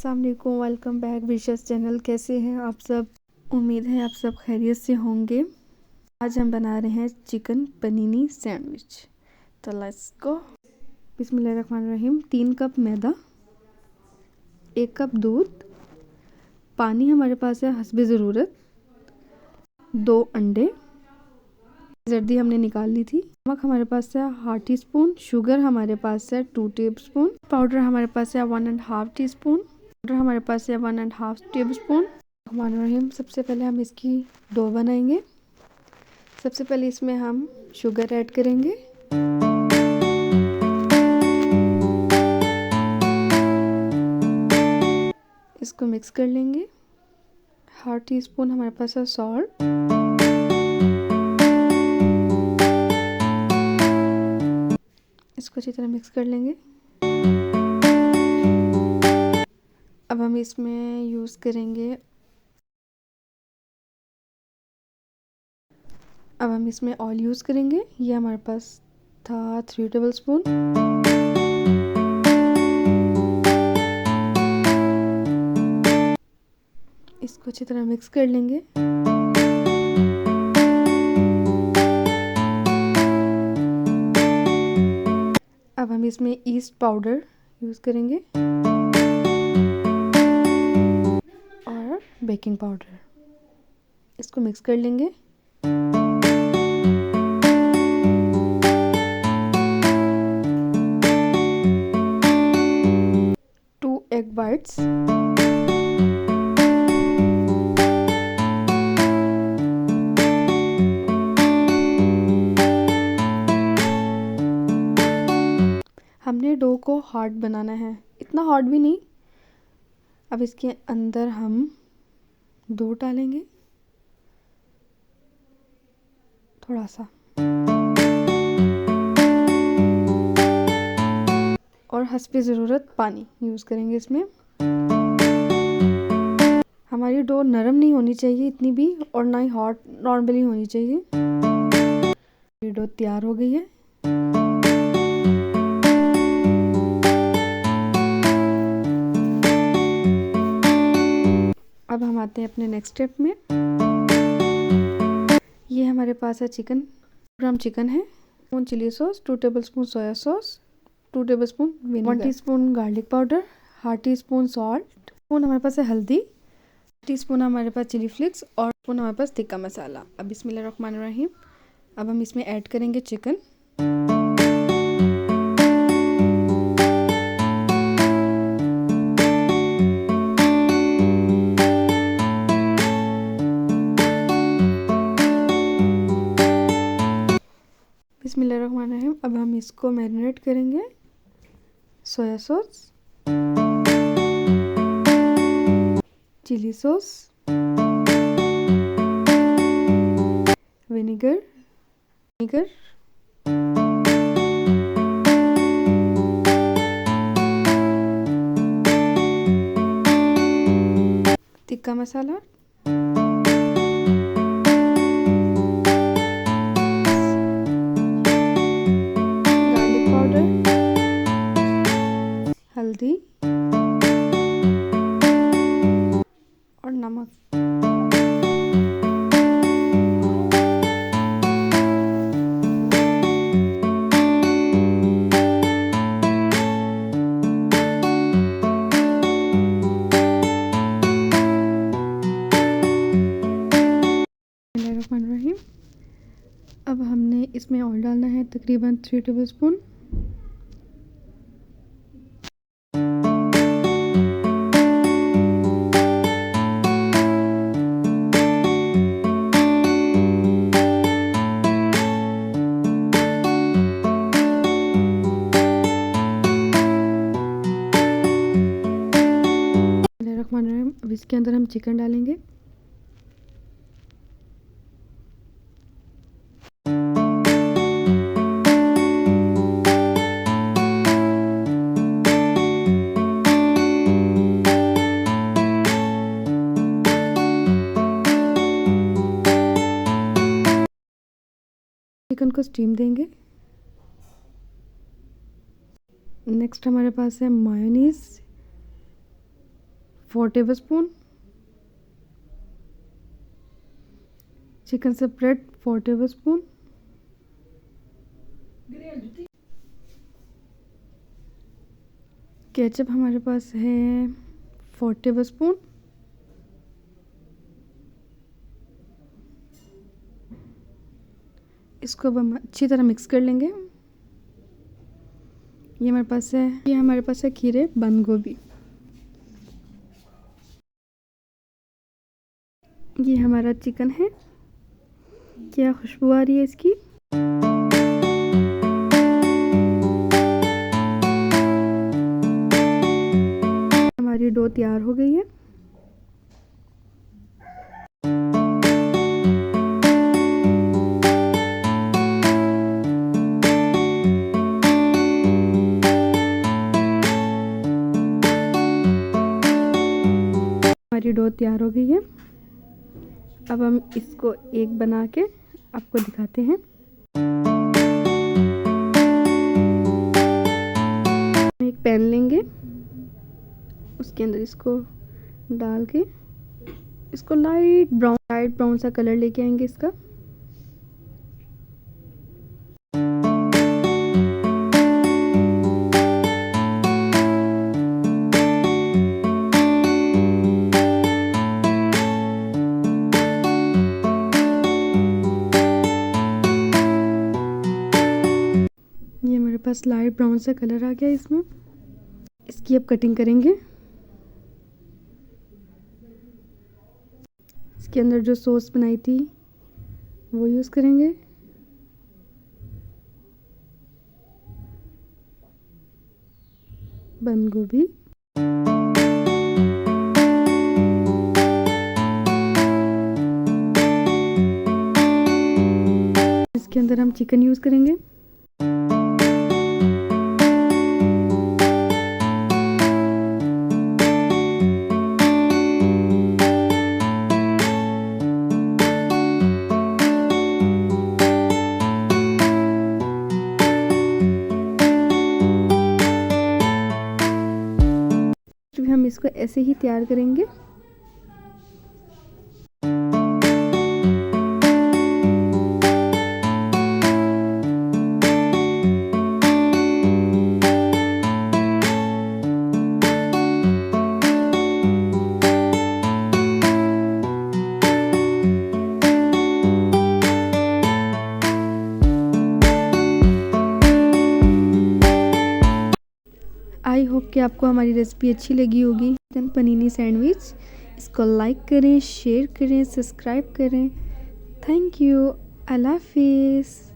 अस्सलाम वालेकुम, welcome back विशेष channel. कैसे हैं आप सब? उम्मीद है आप सब खैरियत से होंगे। आज हम बना रहे हैं चिकन पनीनी सैंडविच। तो लेट्स गो। बिस्मिल्लाहिर्रहमानिर्रहीम। 3 कप मैदा, 1 कप दूध, पानी हमारे पास है हस्बे ज़रूरत, 2 अंडे, जर्दी हमने निकाल ली थी, नमक हमारे पास है 1/2 टीस्पून, शुगर हमारे पास है 2 टेबलस्पून, पाउडर हमारे पास है 1.5 टीस्पून, पाउडर हमारे पास है 1.5 टेबलस्पून। रहीम। सबसे पहले हम इसकी डो बनाएंगे। सबसे पहले इसमें हम शुगर ऐड करेंगे। इसको मिक्स कर लेंगे। 1/2 टीस्पून हमारे पास है सॉल्ट, इसको अच्छी तरह मिक्स कर लेंगे। अब हम इसमें यूज़ करेंगे ऑयल यूज़ करेंगे। ये हमारे पास था 3 टेबलस्पून। इसको अच्छी तरह मिक्स कर लेंगे। अब हम इसमें ईस्ट पाउडर यूज़ करेंगे और बेकिंग पाउडर, इसको मिक्स कर लेंगे। एग वाइट्स, हमने डो को हार्ड बनाना है, इतना हार्ड भी नहीं। अब इसके अंदर हम दूध डालेंगे थोड़ा सा, और हस्बे ज़रूरत पानी यूज़ करेंगे इसमें। हमारी डो नरम नहीं होनी चाहिए इतनी भी, और ना ही हॉट नॉर्मली होनी चाहिए। ये डो तैयार हो गई है। अब हम आते हैं अपने नेक्स्ट स्टेप में। ये हमारे पास है चिकन, ग्राम चिकन है, 1 chilli sauce, 2 tablespoon soya sauce, 2 tablespoon vinegar, 1 teaspoon garlic powder, 1/2 teaspoon salt, spoon हमारे पास है हल्दी, टीस्पून हमारे पास चिली फ्लेक्स, और स्पून हमारे पास तिक्का मसाला। अब बिस्मिल्लाहिर्रहमानिर्रहीम। अब हम इसमें ऐड करेंगे चिकन। बिस्मिल्लाहिर्रहमानिर्रहीम। अब हम इसको मैरिनेट करेंगे। Soya sauce, chilli sauce, vinegar, tikka masala, garlic powder, हल्दी और नमक। अब हमने इसमें ऑयल डालना है तकरीबन 3 टेबलस्पून। अब इसके अंदर हम चिकन डालेंगे। चिकन को स्टीम देंगे। नेक्स्ट हमारे पास है mayonnaise, 4 tablespoon, chicken separate 4 tablespoon, ketchup हमारे पास है 4 टेबलस्पून, इसको अब हम अच्छी तरह मिक्स कर लेंगे। ये हमारे पास है खीरे बंद गोभी। ये हमारा चिकन है, क्या खुशबू आ रही है इसकी। हमारी डो तैयार हो गई है। हमारी डो तैयार हो गई है। अब हम इसको एक बना के आपको दिखाते हैं। हम एक पैन लेंगे, उसके अंदर इसको डाल के इसको लाइट ब्राउन सा कलर लेके आएंगे इसका। ये मेरे पास लाइट ब्राउन सा कलर आ गया इसमें। इसकी अब कटिंग करेंगे। इसके अंदर जो सॉस बनाई थी वो यूज़ करेंगे। बंद गोभी, इसके अंदर हम चिकन यूज़ करेंगे। हम इसको ऐसे ही तैयार करेंगे। आई होप कि आपको हमारी रेसिपी अच्छी लगी होगी। चिकन पनीनी सैंडविच, इसको लाइक करें, शेयर करें, सब्सक्राइब करें। Thank you. अल्लाह हाफिज़।